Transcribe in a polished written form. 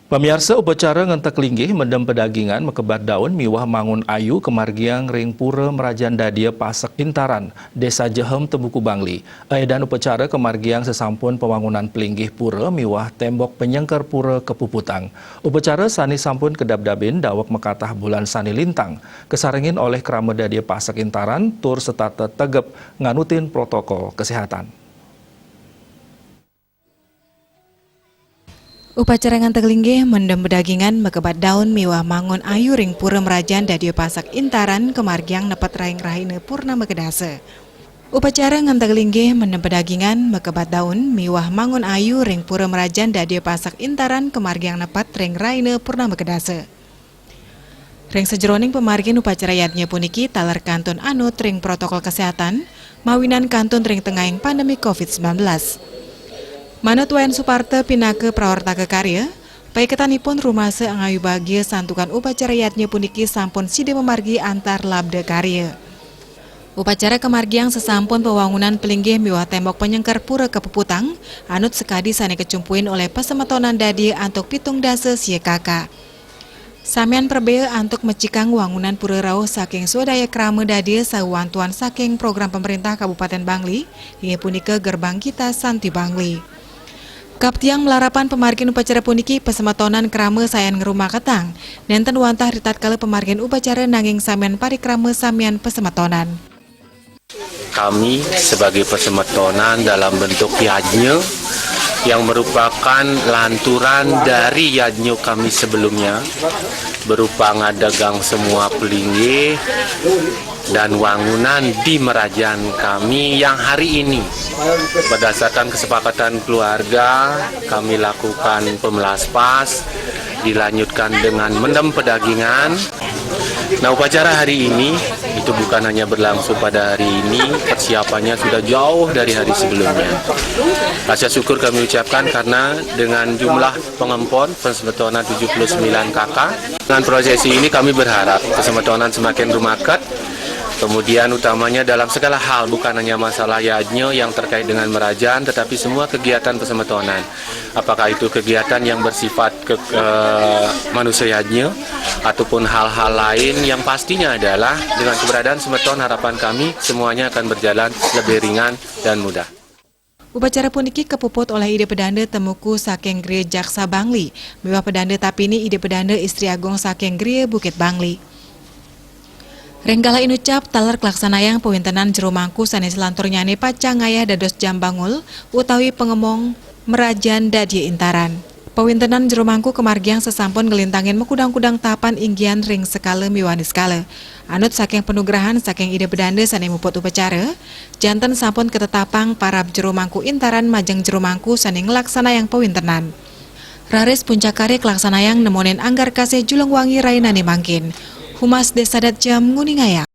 Pemirsa, upacara ngentek linggih mendem pedagingan mekebat daun miwah mangun ayu kemargiang ring pura Merajan Dadia Pasek Intaran, Desa Jehem Tebuku Bangli. Dan upacara kemargiang sesampun pembangunan pelinggih pura miwah tembok penyengker pura Kepuputang. Upacara sani sampun kedab-dabin dawak mekatah bulan sani lintang, kesarengin oleh Krama Dadia Pasek Intaran tur setata tegep nganutin protokol kesehatan. Upacara ngantek linggih mendem pedagingan mekebat daun miwah mangun ayu ring pura Merajan Dadia Pasek Intaran kemargiang nepet raing rahine purnama kedase. Upacara ngantek linggih mendem pedagingan mekebat daun miwah mangun ayu ring pura Merajan Dadia Pasek Intaran kemargiang nepet raing rahine purnama kedase. Ring sejeroning pemargin upacara yadnya puniki talar kantun anut ring protokol kesehatan mawinan kantun ring tengahing pandemi COVID-19. Manut Wayan Suparte pinake prawarta kekarya, paiketanipun rumase angayu bahagia santukan upacara yatnya puniki sampun side memargi antar labda karya. Upacara kemargiang sesampun pewangunan pelinggih miwah tembok penyengker pura Kepuputang, anut sekadi sane kecumpuin oleh pesemetonan dadi antuk pitung dase sia kakak. Samian perbea antuk mecikang wangunan pura rauh saking swadaya krama dadi sawantuan saking program pemerintah Kabupaten Bangli, hingga punike gerbang kita Santi Bangli. Kaptiang melarapan pemargin upacara puniki pesemetonan krama sayan ngerumah ketang, nenten wantah ritatkala pemargin upacara nanging samian parikrama samian pesemetonan. Kami sebagai pesemetonan dalam bentuk yajnya yang merupakan lanturan dari yajnya kami sebelumnya berupa ngadagang semua pelinggih dan wangunan di Merajan kami yang hari ini berdasarkan kesepakatan keluarga kami lakukan pemelaspas dilanjutkan dengan mendem pedagingan. Nah, upacara hari ini itu bukan hanya berlangsung pada hari ini, persiapannya sudah jauh dari hari sebelumnya. Rasa syukur kami ucapkan karena dengan jumlah pengempon pesemetonan 79 kakak. Dengan prosesi ini kami berharap pesemetonan semakin rumaket. Kemudian utamanya dalam segala hal, bukan hanya masalah yajnya yang terkait dengan Merajan, tetapi semua kegiatan pesemetonan. Apakah itu kegiatan yang bersifat manusianya, ataupun hal-hal lain yang pastinya adalah dengan keberadaan semeton harapan kami semuanya akan berjalan lebih ringan dan mudah. Upacara puniki kepuput oleh ide pedanda temuku saking Gria Jaksa Bangli, miwah pedanda tapini ide pedanda istri agung saking Gria Bukit Bangli. Renggala inucap talar kelaksanayang pewintenan jero mangku sanes lantur nyane pacang ngayah dados jambangul utawi pengemong Merajan Dadia Intaran. Pewintenan jero mangku kemargiang sesampun ngelintangin mekudang-kudang tapan inggian ring skala miwani skala. Anut saking penugrahan saking ide bedanda sane muput upacara, janten sampun ketetapang para jero mangku Intaran majeng jero mangku sane ngelaksanayang pewintenan. Raris puncak karya kelaksanayang nemonin anggar kasih Julung Wangi rainane mangkin. Humas Desa Datjam Nguningaya.